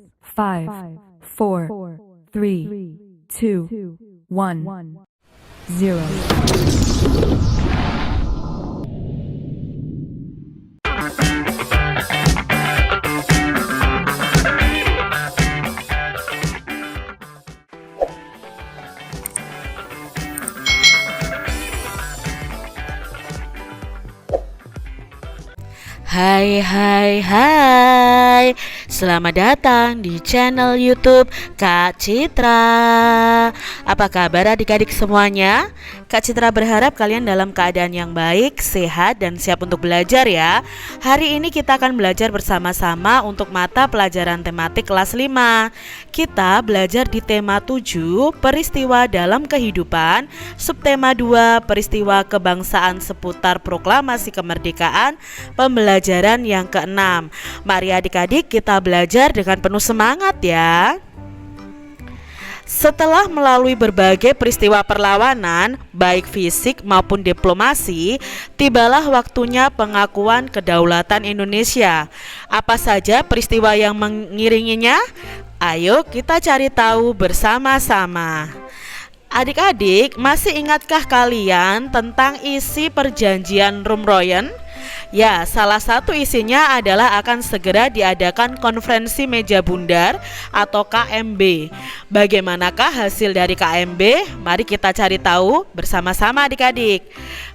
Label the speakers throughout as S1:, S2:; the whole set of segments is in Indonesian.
S1: 5, 4, 3, 2, 1, 0.
S2: Hai, selamat datang di channel YouTube Kak Citra. Apa kabar adik-adik semuanya? Kak Citra berharap kalian dalam keadaan yang baik, sehat, dan siap untuk belajar ya. Hari ini kita akan belajar bersama-sama untuk mata pelajaran tematik kelas 5. Kita belajar di tema 7, peristiwa dalam kehidupan, subtema 2, peristiwa kebangsaan seputar proklamasi kemerdekaan, pembelajaran yang ke-6. Mari adik-adik kita belajar dengan penuh semangat ya. Setelah melalui berbagai peristiwa perlawanan, baik fisik maupun diplomasi, tibalah waktunya pengakuan kedaulatan Indonesia. Apa saja peristiwa yang mengiringinya? Ayo kita cari tahu bersama-sama. Adik-adik, masih ingatkah kalian tentang isi perjanjian Rumroyen? Ya, salah satu isinya adalah akan segera diadakan konferensi meja bundar atau KMB. Bagaimanakah hasil dari KMB? Mari kita cari tahu bersama-sama adik-adik.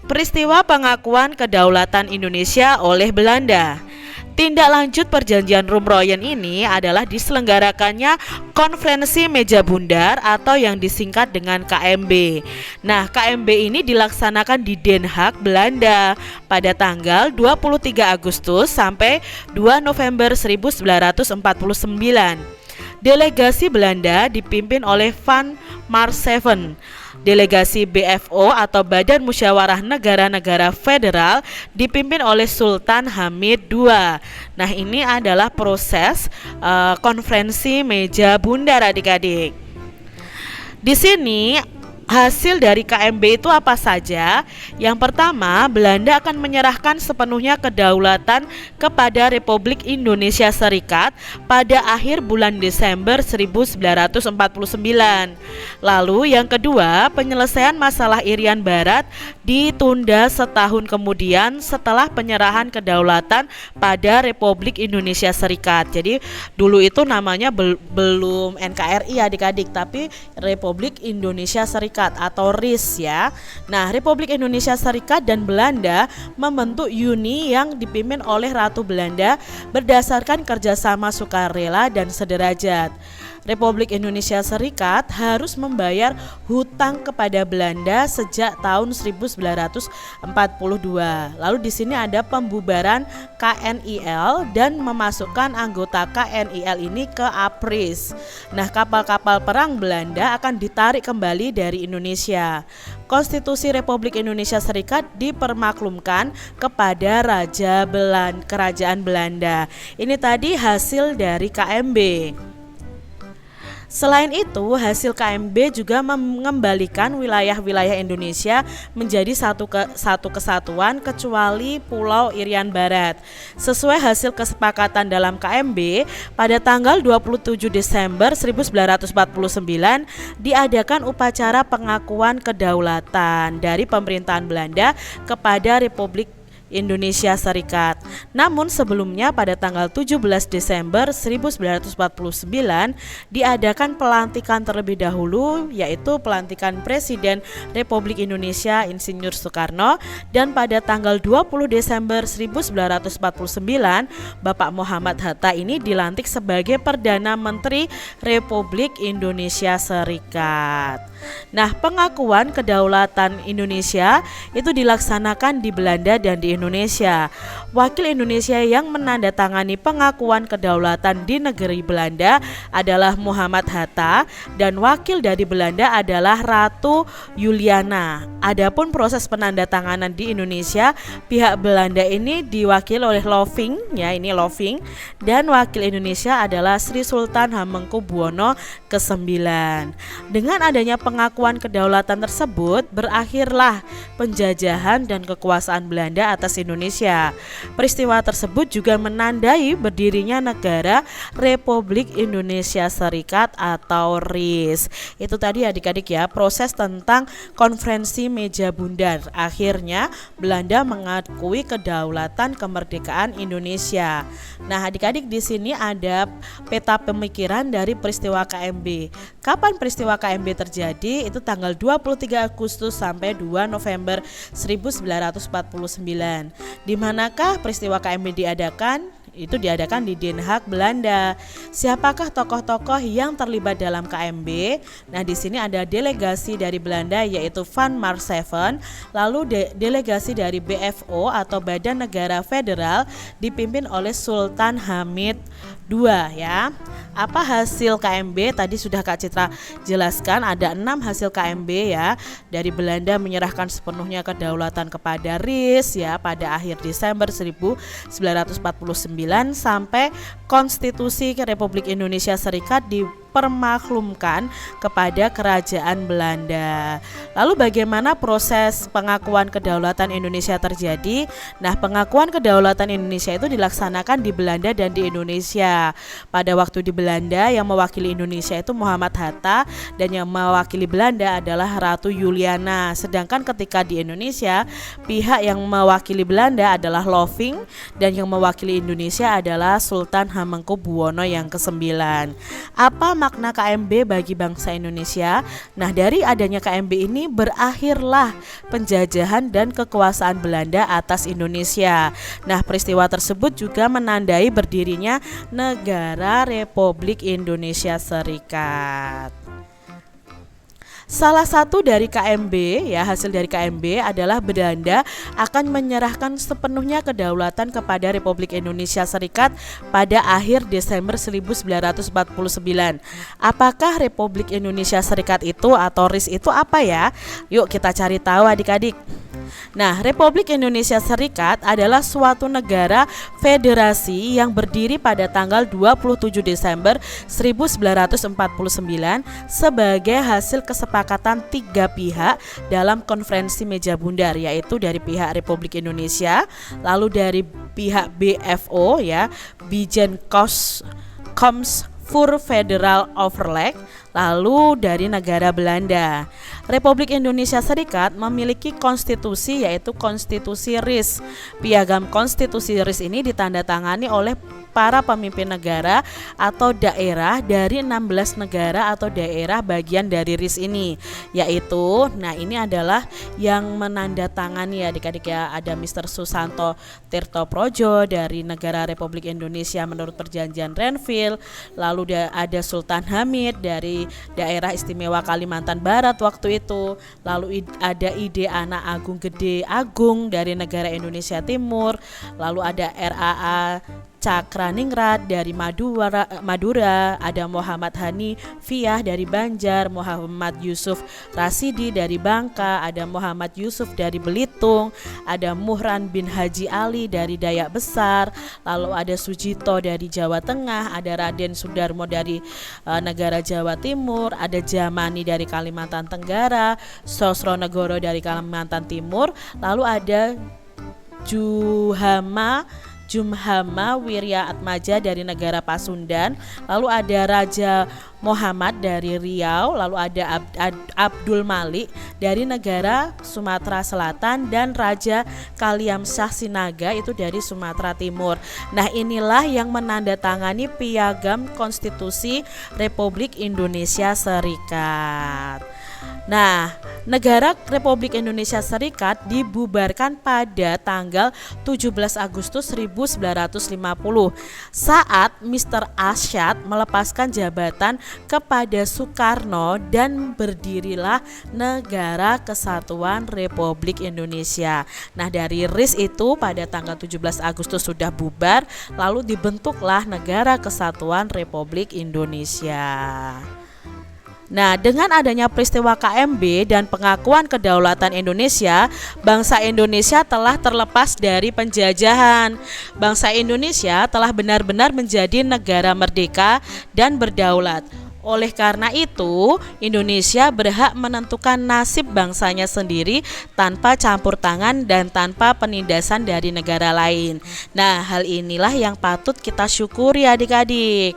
S2: Peristiwa pengakuan kedaulatan Indonesia oleh Belanda. Tindak lanjut perjanjian Rumroyen ini adalah diselenggarakannya konferensi meja bundar atau yang disingkat dengan KMB. Nah, KMB ini dilaksanakan di Den Haag, Belanda pada tanggal 23 Agustus sampai 2 November 1949. Delegasi Belanda dipimpin oleh Van Maarschaveen. Delegasi BFO atau Badan Musyawarah Negara-Negara Federal dipimpin oleh Sultan Hamid II. Nah, ini adalah proses konferensi meja bundar adik-adik. Di sini hasil dari KMB itu apa saja? Yang pertama, Belanda akan menyerahkan sepenuhnya kedaulatan kepada Republik Indonesia Serikat pada akhir bulan Desember 1949. Lalu yang kedua, penyelesaian masalah Irian Barat ditunda setahun kemudian setelah penyerahan kedaulatan pada Republik Indonesia Serikat. Jadi dulu itu namanya belum NKRI adik-adik, tapi Republik Indonesia Serikat atau RIS ya. Nah, Republik Indonesia Serikat dan Belanda membentuk uni yang dipimpin oleh Ratu Belanda berdasarkan kerjasama sukarela dan sederajat. Republik Indonesia Serikat harus membayar hutang kepada Belanda sejak tahun 1942. Lalu di sini ada pembubaran KNIL dan memasukkan anggota KNIL ini ke APRIS. Nah, kapal-kapal perang Belanda akan ditarik kembali dari Indonesia. Konstitusi Republik Indonesia Serikat dipermaklumkan kepada Kerajaan Belanda. Ini tadi hasil dari KMB. Selain itu, hasil KMB juga mengembalikan wilayah-wilayah Indonesia menjadi satu kesatuan kecuali Pulau Irian Barat. Sesuai hasil kesepakatan dalam KMB, pada tanggal 27 Desember 1949 diadakan upacara pengakuan kedaulatan dari pemerintahan Belanda kepada Republik Indonesia Serikat. Namun sebelumnya pada tanggal 17 Desember 1949 diadakan pelantikan terlebih dahulu, yaitu pelantikan Presiden Republik Indonesia Insinyur Soekarno, dan pada tanggal 20 Desember 1949 Bapak Muhammad Hatta ini dilantik sebagai Perdana Menteri Republik Indonesia Serikat. Nah, pengakuan kedaulatan Indonesia itu dilaksanakan di Belanda dan di Indonesia. Wakil Indonesia yang menandatangani pengakuan kedaulatan di negeri Belanda adalah Muhammad Hatta dan wakil dari Belanda adalah Ratu Juliana. Adapun proses penandatanganan di Indonesia, pihak Belanda ini diwakili oleh Loving, ya ini Loving, dan wakil Indonesia adalah Sri Sultan Hamengkubuwono ke-9. Dengan adanya pengakuan kedaulatan tersebut, berakhirlah penjajahan dan kekuasaan Belanda atas atas Indonesia. Peristiwa tersebut juga menandai berdirinya negara Republik Indonesia Serikat atau RIS. Itu tadi adik-adik ya, proses tentang konferensi meja bundar. Akhirnya Belanda mengakui kedaulatan kemerdekaan Indonesia. Nah, adik-adik di sini ada peta pemikiran dari peristiwa KMB. Kapan peristiwa KMB terjadi? Itu tanggal 23 Agustus sampai 2 November 1949. Di manakah peristiwa KMB diadakan? Itu diadakan di Den Haag, Belanda. Siapakah tokoh-tokoh yang terlibat dalam KMB? Nah, di sini ada delegasi dari Belanda yaitu Van Maarschaveen, lalu delegasi dari BFO atau Badan Negara Federal dipimpin oleh Sultan Hamid II ya. Apa hasil KMB? Tadi sudah Kak Citra jelaskan, ada 6 hasil KMB ya. Dari Belanda menyerahkan sepenuhnya kedaulatan kepada RIS ya pada akhir Desember 1949 sampai Konstitusi Republik Indonesia Serikat dipermaklumkan kepada Kerajaan Belanda. Lalu bagaimana proses pengakuan kedaulatan Indonesia terjadi? Nah, pengakuan kedaulatan Indonesia itu dilaksanakan di Belanda dan di Indonesia. Pada waktu di Belanda yang mewakili Indonesia itu Muhammad Hatta dan yang mewakili Belanda adalah Ratu Juliana. Sedangkan ketika di Indonesia, pihak yang mewakili Belanda adalah Loving dan yang mewakili Indonesia adalah Sultan Hamengkubuwono yang ke-9. Apa makna KMB bagi bangsa Indonesia? Nah, dari adanya KMB ini berakhirlah penjajahan dan kekuasaan Belanda atas Indonesia. Nah, peristiwa tersebut juga menandai berdirinya negara Republik Indonesia Serikat. Salah satu dari KMB ya, hasil dari KMB adalah Belanda akan menyerahkan sepenuhnya kedaulatan kepada Republik Indonesia Serikat pada akhir Desember 1949. Apakah Republik Indonesia Serikat itu atau RIS itu apa ya? Yuk kita cari tahu adik-adik. Nah, Republik Indonesia Serikat adalah suatu negara federasi yang berdiri pada tanggal 27 Desember 1949 sebagai hasil kesepakatan 3 pihak dalam konferensi meja bundar, yaitu dari pihak Republik Indonesia, lalu dari pihak BFO ya, Bijen Koms Voor Federal Overleg, lalu dari negara Belanda. Republik Indonesia Serikat memiliki konstitusi yaitu Konstitusi RIS. Piagam Konstitusi RIS ini ditandatangani oleh para pemimpin negara atau daerah dari 16 negara atau daerah bagian dari RIS ini, yaitu, nah ini adalah yang menandatangani ya adik-adik ya, ada Mr. Susanto Tirtoprojo dari negara Republik Indonesia menurut perjanjian Renville, lalu ada Sultan Hamid dari daerah istimewa Kalimantan Barat waktu itu, lalu ada Ide Anak Agung Gede Agung dari negara Indonesia Timur, lalu ada RAA Cakraningrat dari Madura, ada Muhammad Hani Fiah dari Banjar, Muhammad Yusuf Rasidi dari Bangka, ada Muhammad Yusuf dari Belitung, ada Muhran bin Haji Ali dari Dayak Besar, lalu ada Sujito dari Jawa Tengah, ada Raden Sudarmo dari negara Jawa Timur, ada Jamani dari Kalimantan Tenggara, Sosronegoro dari Kalimantan Timur, lalu ada Jumhama Wirya Atmaja dari negara Pasundan, lalu ada Raja Muhammad dari Riau, lalu ada Abdul Malik dari negara Sumatera Selatan, dan Raja Kaliamsyah Sinaga itu dari Sumatera Timur. Nah, inilah yang menandatangani Piagam Konstitusi Republik Indonesia Serikat. Nah, negara Republik Indonesia Serikat dibubarkan pada tanggal 17 Agustus 1950 saat Mr. Asyad melepaskan jabatan kepada Soekarno dan berdirilah Negara Kesatuan Republik Indonesia. Nah, dari RIS itu pada tanggal 17 Agustus sudah bubar, lalu dibentuklah Negara Kesatuan Republik Indonesia. Nah, dengan adanya peristiwa KMB dan pengakuan kedaulatan Indonesia, bangsa Indonesia telah terlepas dari penjajahan. Bangsa Indonesia telah benar-benar menjadi negara merdeka dan berdaulat. Oleh karena itu, Indonesia berhak menentukan nasib bangsanya sendiri tanpa campur tangan dan tanpa penindasan dari negara lain. Nah, hal inilah yang patut kita syukuri adik-adik.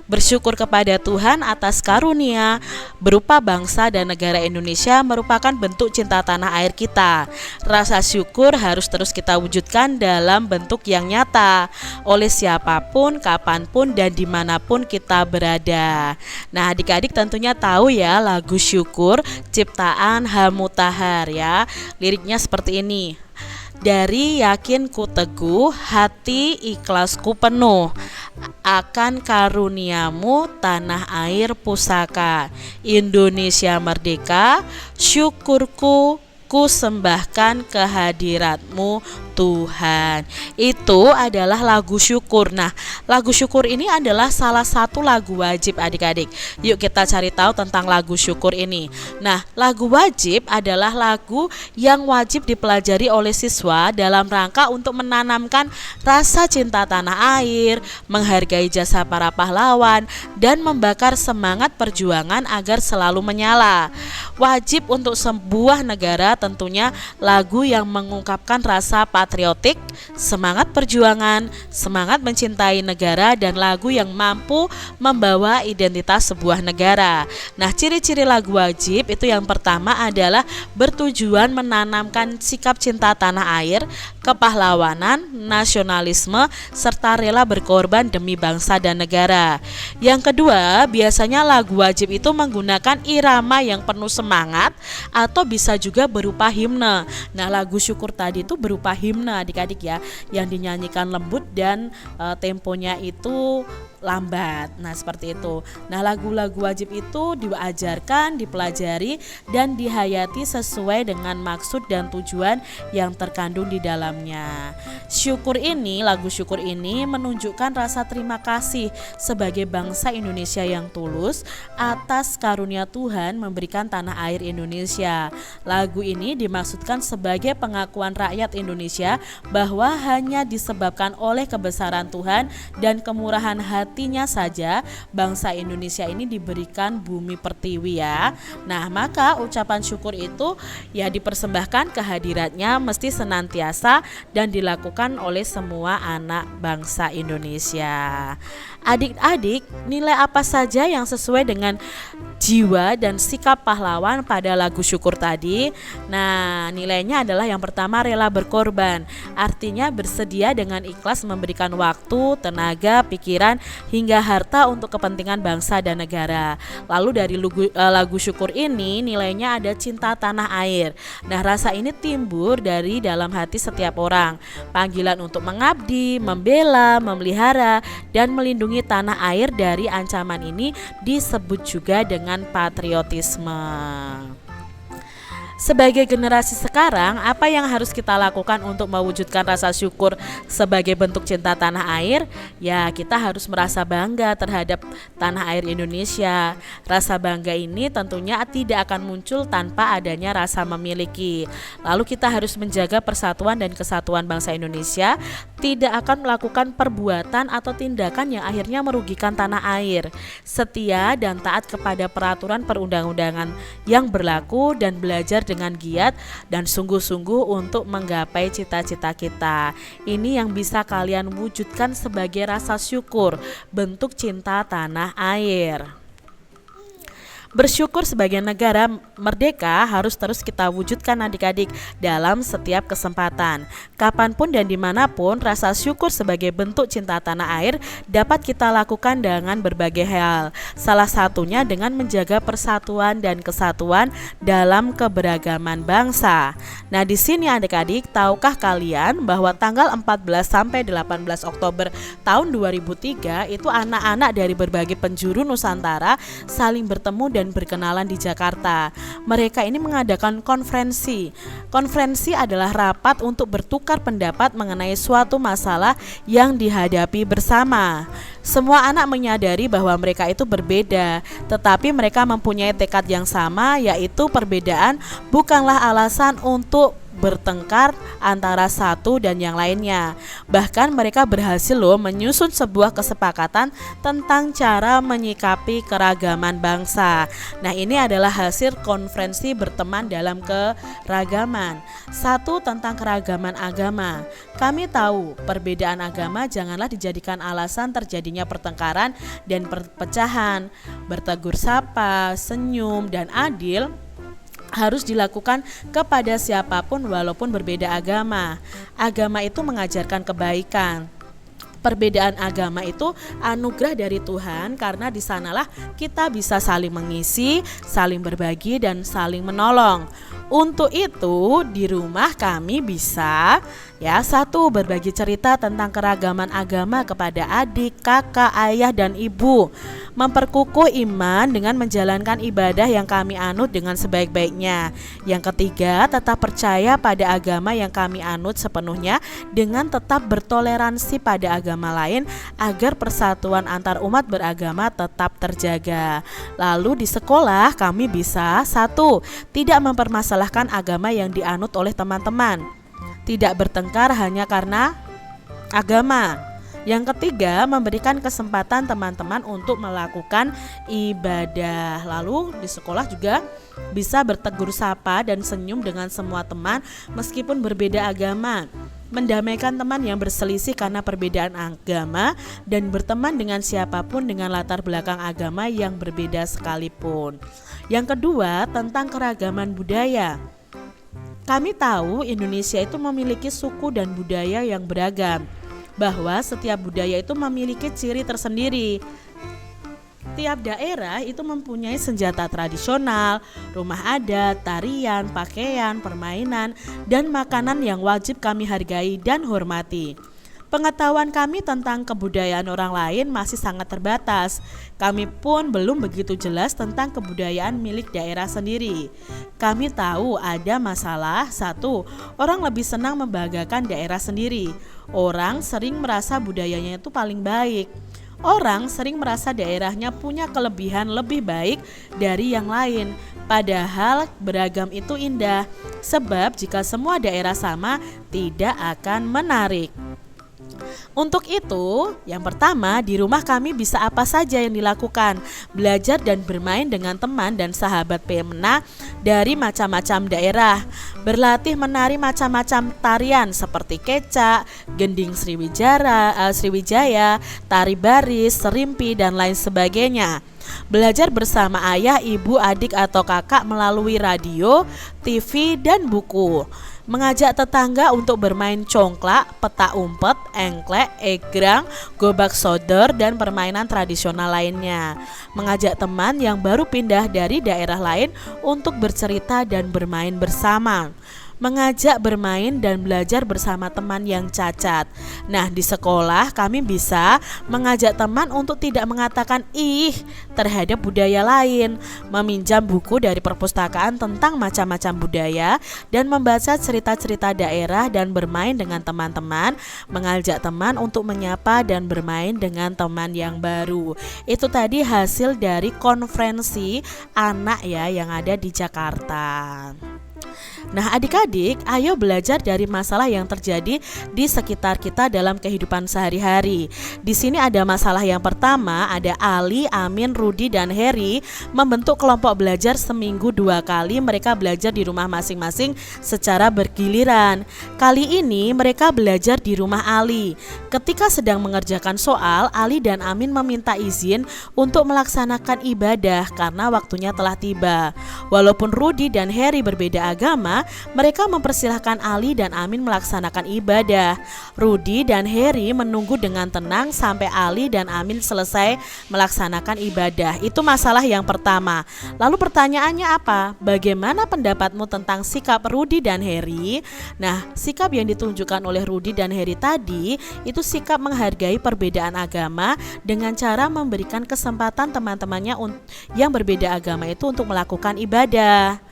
S2: Bersyukur kepada Tuhan atas karunia berupa bangsa dan negara Indonesia merupakan bentuk cinta tanah air kita. Rasa syukur harus terus kita wujudkan dalam bentuk yang nyata oleh siapapun, kapanpun, dan dimanapun kita berada. Nah, adik-adik tentunya tahu ya lagu Syukur ciptaan H. Mutahar ya. Liriknya seperti ini. Dari yakin ku teguh, hati ikhlasku penuh, akan karuniamu tanah air pusaka, Indonesia merdeka, syukurku ku sembahkan kehadiratmu Tuhan. Itu adalah lagu syukur. Nah, lagu syukur ini adalah salah satu lagu wajib adik-adik. Yuk kita cari tahu tentang lagu syukur ini. Nah, lagu wajib adalah lagu yang wajib dipelajari oleh siswa dalam rangka untuk menanamkan rasa cinta tanah air, menghargai jasa para pahlawan, dan membakar semangat perjuangan agar selalu menyala. Wajib untuk sebuah negara tentunya lagu yang mengungkapkan rasa patriotik, semangat perjuangan, semangat mencintai negara, dan lagu yang mampu membawa identitas sebuah negara. Nah, ciri-ciri lagu wajib itu yang pertama adalah bertujuan menanamkan sikap cinta tanah air, kepahlawanan, nasionalisme, serta rela berkorban demi bangsa dan negara. Yang kedua, biasanya lagu wajib itu menggunakan irama yang penuh semangat atau bisa juga berupa himne. Nah, lagu syukur tadi itu berupa himne adik-adik ya, yang dinyanyikan lembut dan temponya itu lambat. Nah, seperti itu. Nah, lagu-lagu wajib itu diajarkan, dipelajari, dan dihayati sesuai dengan maksud dan tujuan yang terkandung di dalamnya. Lagu syukur ini menunjukkan rasa terima kasih sebagai bangsa Indonesia yang tulus atas karunia Tuhan memberikan tanah air Indonesia. Lagu ini dimaksudkan sebagai pengakuan rakyat Indonesia bahwa hanya disebabkan oleh kebesaran Tuhan dan kemurahan hatinya saja bangsa Indonesia ini diberikan bumi pertiwi ya. Nah, maka ucapan syukur itu ya dipersembahkan kehadiratnya mesti senantiasa dan dilakukan oleh semua anak bangsa Indonesia. Adik-adik, nilai apa saja yang sesuai dengan jiwa dan sikap pahlawan pada lagu syukur tadi? Nah, nilainya adalah yang pertama rela berkorban. Artinya bersedia dengan ikhlas memberikan waktu, tenaga, pikiran, hingga harta untuk kepentingan bangsa dan negara. Lalu dari lagu syukur ini nilainya ada cinta tanah air. Nah, rasa ini timbul dari dalam hati setiap orang. Panggilan untuk mengabdi, membela, memelihara, dan melindungi tanah air dari ancaman ini disebut juga dengan patriotisme. Sebagai generasi sekarang, apa yang harus kita lakukan untuk mewujudkan rasa syukur sebagai bentuk cinta tanah air? Ya, kita harus merasa bangga terhadap tanah air Indonesia. Rasa bangga ini tentunya tidak akan muncul tanpa adanya rasa memiliki. Lalu kita harus menjaga persatuan dan kesatuan bangsa Indonesia, tidak akan melakukan perbuatan atau tindakan yang akhirnya merugikan tanah air. Setia dan taat kepada peraturan perundang-undangan yang berlaku dan belajar dengan giat dan sungguh-sungguh untuk menggapai cita-cita kita. Ini yang bisa kalian wujudkan sebagai rasa syukur, bentuk cinta tanah air. Bersyukur sebagai negara merdeka harus terus kita wujudkan adik-adik dalam setiap kesempatan. Kapanpun dan dimanapun, rasa syukur sebagai bentuk cinta tanah air dapat kita lakukan dengan berbagai hal. Salah satunya dengan menjaga persatuan dan kesatuan dalam keberagaman bangsa. Nah, di sini adik-adik, tahukah kalian bahwa tanggal 14 sampai 18 Oktober tahun 2003 itu anak-anak dari berbagai penjuru Nusantara saling bertemu dan berkenalan di Jakarta. Mereka ini mengadakan konferensi. Konferensi adalah rapat untuk bertukar pendapat mengenai suatu masalah yang dihadapi bersama. Semua anak menyadari bahwa mereka itu berbeda, tetapi mereka mempunyai tekad yang sama, yaitu perbedaan bukanlah alasan untuk bertengkar antara satu dan yang lainnya. Bahkan mereka berhasil menyusun sebuah kesepakatan tentang cara menyikapi keragaman bangsa. Nah, ini adalah hasil konferensi berteman dalam keragaman. Satu, tentang keragaman agama. Kami tahu perbedaan agama janganlah dijadikan alasan terjadinya pertengkaran dan perpecahan. Bertegur sapa, senyum, dan adil harus dilakukan kepada siapapun walaupun berbeda agama. Agama itu mengajarkan kebaikan. Perbedaan agama itu anugerah dari Tuhan, karena di sanalah kita bisa saling mengisi, saling berbagi, dan saling menolong. Untuk itu di rumah kami bisa satu, berbagi cerita tentang keragaman agama kepada adik, kakak, ayah, dan ibu. Memperkukuh iman dengan menjalankan ibadah yang kami anut dengan sebaik-baiknya. Yang ketiga, tetap percaya pada agama yang kami anut sepenuhnya dengan tetap bertoleransi pada agama lain agar persatuan antar umat beragama tetap terjaga. Lalu di sekolah kami bisa satu, tidak mempermasalahkan agama yang dianut oleh teman-teman. Tidak bertengkar hanya karena agama. Yang ketiga, memberikan kesempatan teman-teman untuk melakukan ibadah. Lalu di sekolah juga bisa bertegur sapa dan senyum dengan semua teman meskipun berbeda agama. Mendamaikan teman yang berselisih karena perbedaan agama dan berteman dengan siapapun dengan latar belakang agama yang berbeda sekalipun. Yang kedua, tentang keragaman budaya. Kami tahu Indonesia itu memiliki suku dan budaya yang beragam, bahwa setiap budaya itu memiliki ciri tersendiri. Tiap daerah itu mempunyai senjata tradisional, rumah adat, tarian, pakaian, permainan, dan makanan yang wajib kami hargai dan hormati. Pengetahuan kami tentang kebudayaan orang lain masih sangat terbatas. Kami pun belum begitu jelas tentang kebudayaan milik daerah sendiri. Kami tahu ada masalah. Satu, orang lebih senang membanggakan daerah sendiri. Orang sering merasa budayanya itu paling baik. Orang sering merasa daerahnya punya kelebihan lebih baik dari yang lain. Padahal beragam itu indah. Sebab jika semua daerah sama, tidak akan menarik. Untuk itu, yang pertama, di rumah kami bisa apa saja yang dilakukan. Belajar dan bermain dengan teman dan sahabat pemena dari macam-macam daerah. Berlatih menari macam-macam tarian seperti kecak, gending Sriwijaya, tari baris, serimpi, dan lain sebagainya. Belajar bersama ayah, ibu, adik, atau kakak melalui radio, TV, dan buku. Mengajak tetangga untuk bermain congklak, peta umpet, engklek, egrang, gobak sodor, dan permainan tradisional lainnya. Mengajak teman yang baru pindah dari daerah lain untuk bercerita dan bermain bersama. Mengajak bermain dan belajar bersama teman yang cacat. Nah, di sekolah kami bisa mengajak teman untuk tidak mengatakan ih terhadap budaya lain, meminjam buku dari perpustakaan tentang macam-macam budaya dan membaca cerita-cerita daerah dan bermain dengan teman-teman, mengajak teman untuk menyapa dan bermain dengan teman yang baru. Itu tadi hasil dari konferensi anak yang ada di Jakarta. Nah, adik-adik, ayo belajar dari masalah yang terjadi di sekitar kita dalam kehidupan sehari-hari. Di sini ada masalah yang pertama, ada Ali, Amin, Rudi, dan Heri membentuk kelompok belajar seminggu 2 kali. Mereka belajar di rumah masing-masing secara bergiliran. Kali ini mereka belajar di rumah Ali. Ketika sedang mengerjakan soal, Ali dan Amin meminta izin untuk melaksanakan ibadah karena waktunya telah tiba. Walaupun Rudi dan Heri berbeda agama, mereka mempersilahkan Ali dan Amin melaksanakan ibadah. Rudi dan Heri menunggu dengan tenang sampai Ali dan Amin selesai melaksanakan ibadah. Itu masalah yang pertama. Lalu pertanyaannya apa? Bagaimana pendapatmu tentang sikap Rudi dan Heri? Nah, sikap yang ditunjukkan oleh Rudi dan Heri tadi itu sikap menghargai perbedaan agama dengan cara memberikan kesempatan teman-temannya yang berbeda agama itu untuk melakukan ibadah.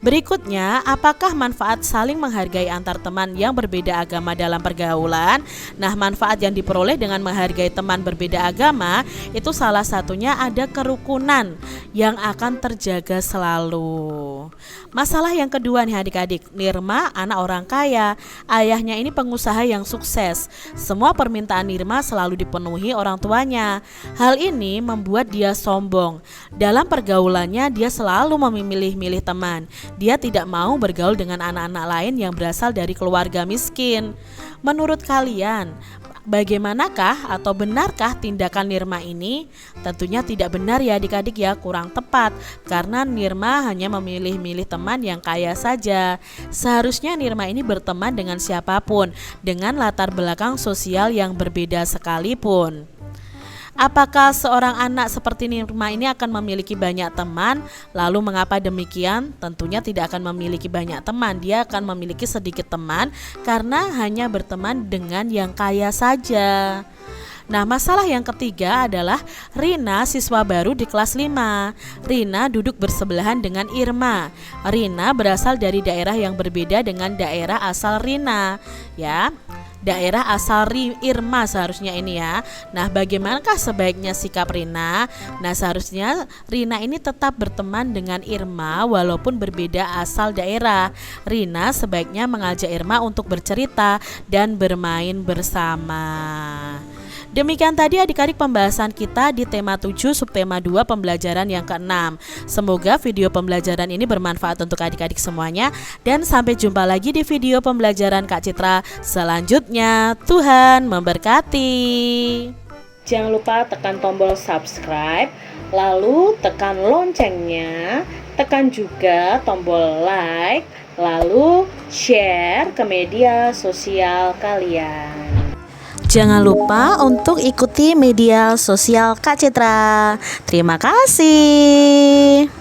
S2: Berikutnya, apakah manfaat saling menghargai antar teman yang berbeda agama dalam pergaulan? Nah, manfaat yang diperoleh dengan menghargai teman berbeda agama itu salah satunya ada kerukunan yang akan terjaga selalu. Masalah yang kedua nih adik-adik, Nirma anak orang kaya. Ayahnya ini pengusaha yang sukses. Semua permintaan Nirma selalu dipenuhi orang tuanya. Hal ini membuat dia sombong. Dalam pergaulannya dia selalu memilih-milih teman. Dia tidak mau bergaul dengan anak-anak lain yang berasal dari keluarga miskin. Menurut kalian, bagaimanakah atau benarkah tindakan Nirma ini? Tentunya tidak benar ya adik-adik ya, kurang tepat. Karena Nirma hanya memilih-milih teman yang kaya saja. Seharusnya Nirma ini berteman dengan siapapun, dengan latar belakang sosial yang berbeda sekalipun. Apakah seorang anak seperti Nirma ini akan memiliki banyak teman? Lalu mengapa demikian? Tentunya tidak akan memiliki banyak teman. Dia akan memiliki sedikit teman karena hanya berteman dengan yang kaya saja. Nah, masalah yang ketiga adalah Rina, siswa baru di kelas 5. Rina duduk bersebelahan dengan Irma. Rina berasal dari daerah yang berbeda dengan daerah asal Rina, ya. Daerah asal Irma seharusnya ini ya. Nah, bagaimanakah sebaiknya sikap Rina? Nah, seharusnya Rina ini tetap berteman dengan Irma walaupun berbeda asal daerah. Rina sebaiknya mengajak Irma untuk bercerita dan bermain bersama. Demikian tadi adik-adik pembahasan kita di tema 7 subtema 2 pembelajaran yang ke-6. Semoga video pembelajaran ini bermanfaat untuk adik-adik semuanya. Dan sampai jumpa lagi di video pembelajaran Kak Citra selanjutnya. Tuhan memberkati. Jangan lupa tekan tombol subscribe, lalu tekan loncengnya, tekan juga tombol like, lalu share ke media sosial kalian. Jangan lupa untuk ikuti media sosial Kak Citra. Terima kasih.